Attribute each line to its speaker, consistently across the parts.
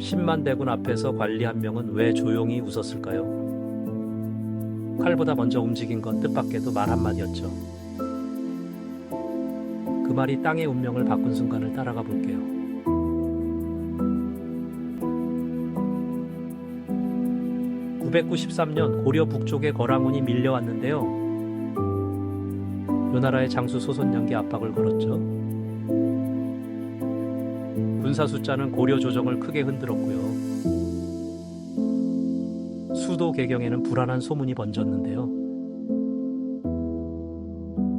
Speaker 1: 10만 대군 앞에서 관리 한 명은 왜 조용히 웃었을까요? 칼보다 먼저 움직인 건 뜻밖에도 말 한마디였죠. 그 말이 땅의 운명을 바꾼 순간을 따라가 볼게요. 993년 고려 북쪽의 거랑운이 밀려왔는데요. 요나라의 장수 소손영기 압박을 걸었죠. 군사 숫자는 고려 조정을 크게 흔들었고요. 수도 개경에는 불안한 소문이 번졌는데요.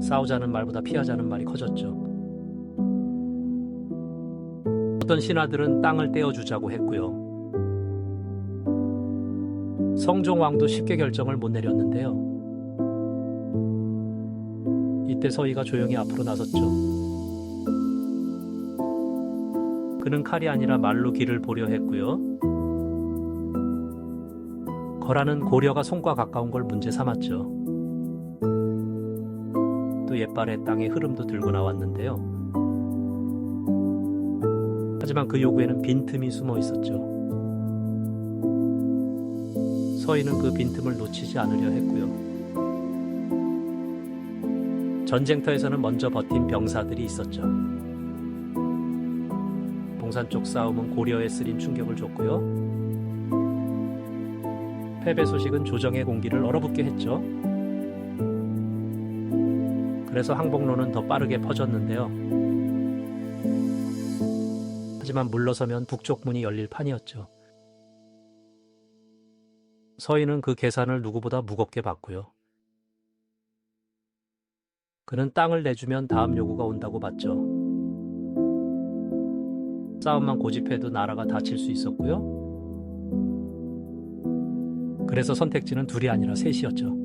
Speaker 1: 싸우자는 말보다 피하자는 말이 커졌죠. 어떤 신하들은 땅을 떼어주자고 했고요. 성종왕도 쉽게 결정을 못 내렸는데요. 이때 서희가 조용히 앞으로 나섰죠. 그는 칼이 아니라 말로 길을 보려 했고요. 거란은 고려가 손과 가까운 걸 문제 삼았죠. 또 옛발의 땅의 흐름도 들고 나왔는데요. 하지만 그 요구에는 빈틈이 숨어 있었죠. 서희는 그 빈틈을 놓치지 않으려 했고요. 전쟁터에서는 먼저 버틴 병사들이 있었죠. 동산 쪽 싸움은 고려에 쓰린 충격을 줬고요. 패배 소식은 조정의 공기를 얼어붙게 했죠. 그래서 항복로는 더 빠르게 퍼졌는데요. 하지만 물러서면 북쪽 문이 열릴 판이었죠. 서희는 그 계산을 누구보다 무겁게 받고요. 그는 땅을 내주면 다음 요구가 온다고 봤죠. 싸움만 고집해도 나라가 다칠 수 있었고요. 그래서 선택지는 둘이 아니라 셋이었죠.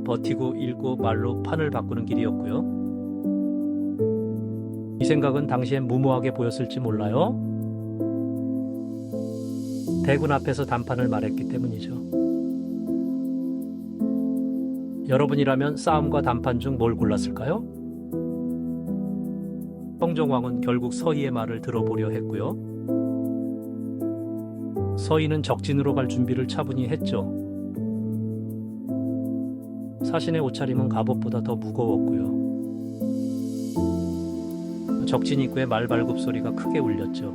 Speaker 1: 버티고 일고 말로 판을 바꾸는 길이었고요. 이 생각은 당시엔 무모하게 보였을지 몰라요. 대군 앞에서 단판을 말했기 때문이죠. 여러분이라면 싸움과 단판 중 뭘 골랐을까요? 성종왕은 결국 서희의 말을 들어보려 했고요. 서희는 적진으로 갈 준비를 차분히 했죠. 사신의 옷차림은 갑옷보다 더 무거웠고요. 적진 입구에 말발굽 소리가 크게 울렸죠.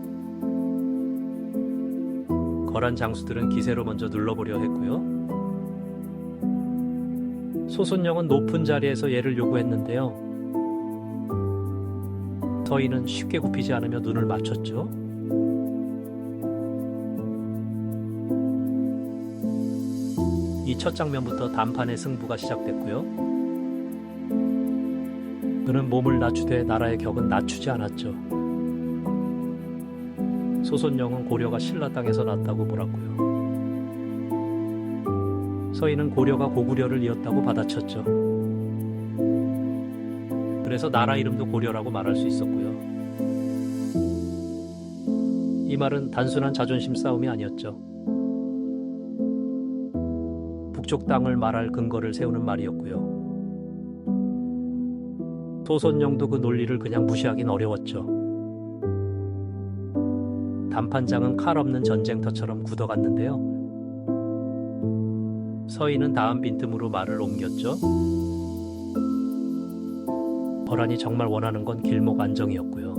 Speaker 1: 거란 장수들은 기세로 먼저 눌러보려 했고요. 소손영은 높은 자리에서 예를 요구했는데요. 서희는 쉽게 굽히지 않으며 눈을 맞췄죠. 이 첫 장면부터 단판의 승부가 시작됐고요. 그는 몸을 낮추되 나라의 격은 낮추지 않았죠. 소손영은 고려가 신라 땅에서 났다고 몰았고요. 서희는 고려가 고구려를 이었다고 받아쳤죠. 그래서 나라 이름도 고려라고 말할 수 있었고요. 이 말은 단순한 자존심 싸움이 아니었죠. 북쪽 땅을 말할 근거를 세우는 말이었고요. 소손영도 그 논리를 그냥 무시하긴 어려웠죠. 단판장은 칼 없는 전쟁터처럼 굳어갔는데요. 서희는 다음 빈틈으로 말을 옮겼죠. 거란이 정말 원하는 건 길목 안정이었고요.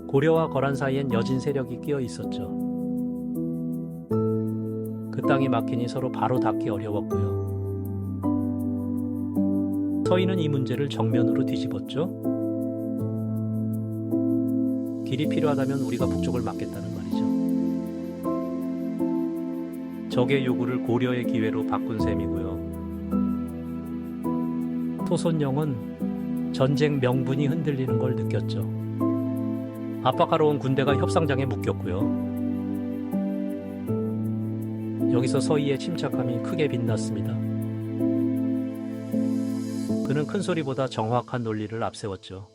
Speaker 1: 고려와 거란 사이엔 여진 세력이 끼어 있었죠. 그 땅이 막히니 서로 바로 닿기 어려웠고요. 서희는 이 문제를 정면으로 뒤집었죠. 길이 필요하다면 우리가 북쪽을 막겠다는 말이죠. 적의 요구를 고려의 기회로 바꾼 셈이고요. 소손영은 전쟁 명분이 흔들리는 걸 느꼈죠. 압박하러 온 군대가 협상장에 묶였고요. 여기서 서희의 침착함이 크게 빛났습니다. 그는 큰 소리보다 정확한 논리를 앞세웠죠.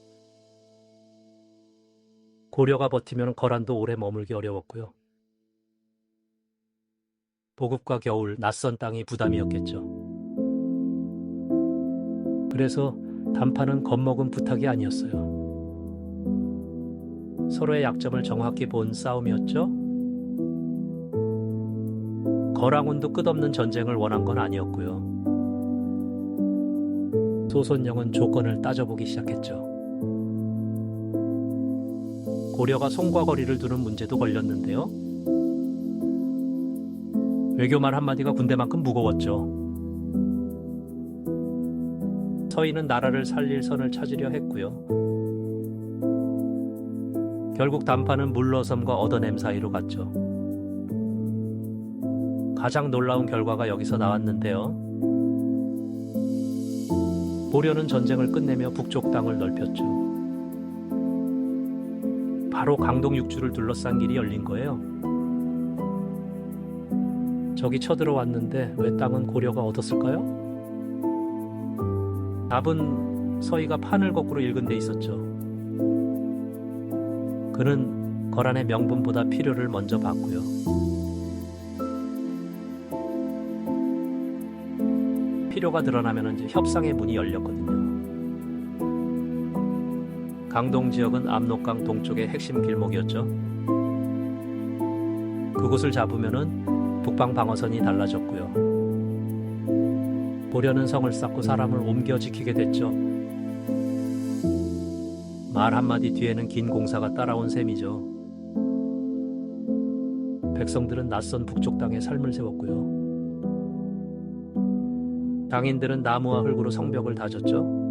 Speaker 1: 고려가 버티면 거란도 오래 머물기 어려웠고요. 보급과 겨울, 낯선 땅이 부담이었겠죠. 그래서 단판은 겁먹은 부탁이 아니었어요. 서로의 약점을 정확히 본 싸움이었죠. 거랑운도 끝없는 전쟁을 원한 건 아니었고요. 소손영은 조건을 따져보기 시작했죠. 고려가 손과 거리를 두는 문제도 걸렸는데요. 외교말 한마디가 군대만큼 무거웠죠. 서희는 나라를 살릴 선을 찾으려 했고요. 결국 담판은 물러섬과 얻어냄 사이로 갔죠. 가장 놀라운 결과가 여기서 나왔는데요. 고려는 전쟁을 끝내며 북쪽 땅을 넓혔죠. 바로 강동 육주를 둘러싼 길이 열린 거예요. 적이 쳐들어왔는데 왜 땅은 고려가 얻었을까요? 답은 서희가 판을 거꾸로 읽은 데 있었죠. 그는 거란의 명분보다 필요를 먼저 봤고요. 필요가 드러나면 이제 협상의 문이 열렸거든요. 강동 지역은 압록강 동쪽의 핵심 길목이었죠. 그곳을 잡으면은 북방 방어선이 달라졌고요. 고려는 성을 쌓고 사람을 옮겨 지키게 됐죠. 말 한마디 뒤에는 긴 공사가 따라온 셈이죠. 백성들은 낯선 북쪽 땅에 삶을 세웠고요. 장인들은 나무와 흙으로 성벽을 다졌죠.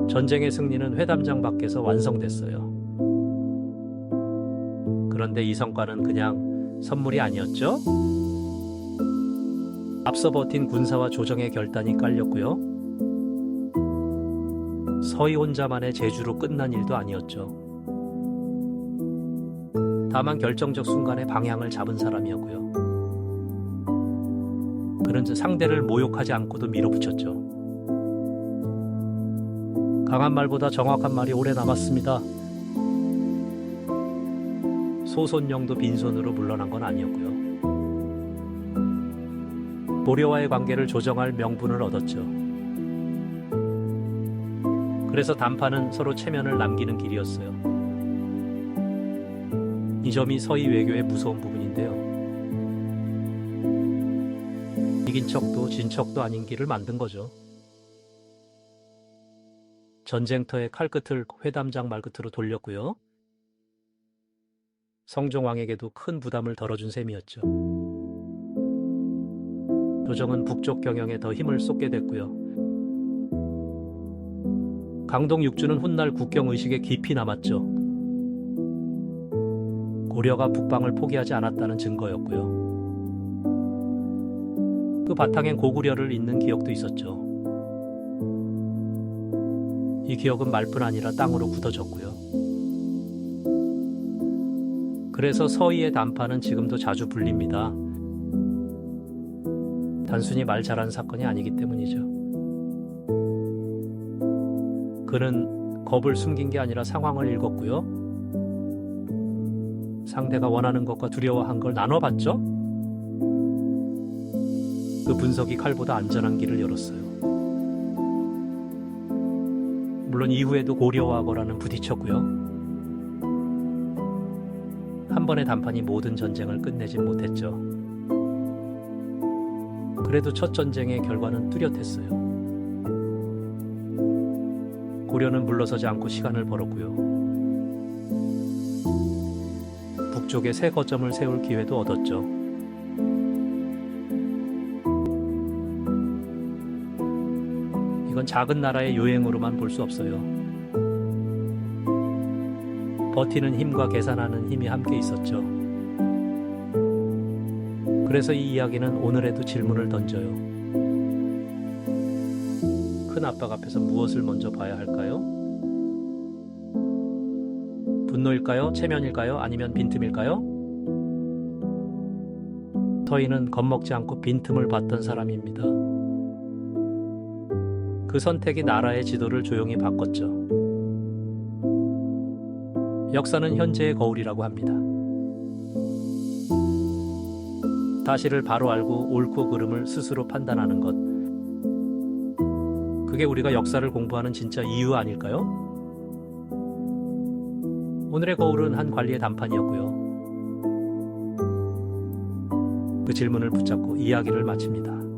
Speaker 1: 전쟁의 승리는 회담장 밖에서 완성됐어요. 그런데 이 성과는 그냥 선물이 아니었죠. 앞서 버틴 군사와 조정의 결단이 깔렸고요. 서희 혼자만의 재주로 끝난 일도 아니었죠. 다만 결정적 순간에 방향을 잡은 사람이었고요. 그는 상대를 모욕하지 않고도 밀어붙였죠. 강한 말보다 정확한 말이 오래 남았습니다. 소손영도 빈손으로 물러난 건 아니었고요. 고려와의 관계를 조정할 명분을 얻었죠. 그래서 담판은 서로 체면을 남기는 길이었어요. 이 점이 서희 외교의 무서운 부분인데요. 이긴 척도 진 척도 아닌 길을 만든 거죠. 전쟁터의 칼끝을 회담장 말끝으로 돌렸고요. 성종왕에게도 큰 부담을 덜어준 셈이었죠. 조정은 북쪽 경영에 더 힘을 쏟게 됐고요. 강동 육주는 훗날 국경의식에 깊이 남았죠. 고려가 북방을 포기하지 않았다는 증거였고요. 그 바탕엔 고구려를 잇는 기억도 있었죠. 이 기억은 말뿐 아니라 땅으로 굳어졌고요. 그래서 서희의 담판은 지금도 자주 불립니다. 단순히 말 잘한 사건이 아니기 때문이죠. 그는 겁을 숨긴 게 아니라 상황을 읽었고요. 상대가 원하는 것과 두려워한 걸 나눠봤죠. 그 분석이 칼보다 안전한 길을 열었어요. 물론 이후에도 고려와 거란은 부딪혔고요. 한 번의 담판이 모든 전쟁을 끝내진 못했죠. 그래도 첫 전쟁의 결과는 뚜렷했어요. 고려는 물러서지 않고 시간을 벌었고요. 북쪽에 새 거점을 세울 기회도 얻었죠. 이건 작은 나라의 요행으로만 볼 수 없어요. 버티는 힘과 계산하는 힘이 함께 있었죠. 그래서 이 이야기는 오늘에도 질문을 던져요. 큰 압박 앞에서 무엇을 먼저 봐야 할까요? 분노일까요? 체면일까요? 아니면 빈틈일까요? 서희는 겁먹지 않고 빈틈을 봤던 사람입니다. 그 선택이 나라의 지도를 조용히 바꿨죠. 역사는 현재의 거울이라고 합니다. 사실을 바로 알고 옳고 그름을 스스로 판단하는 것. 그게 우리가 역사를 공부하는 진짜 이유 아닐까요? 오늘의 거울은 한 관리의 단판이었고요. 그 질문을 붙잡고 이야기를 마칩니다.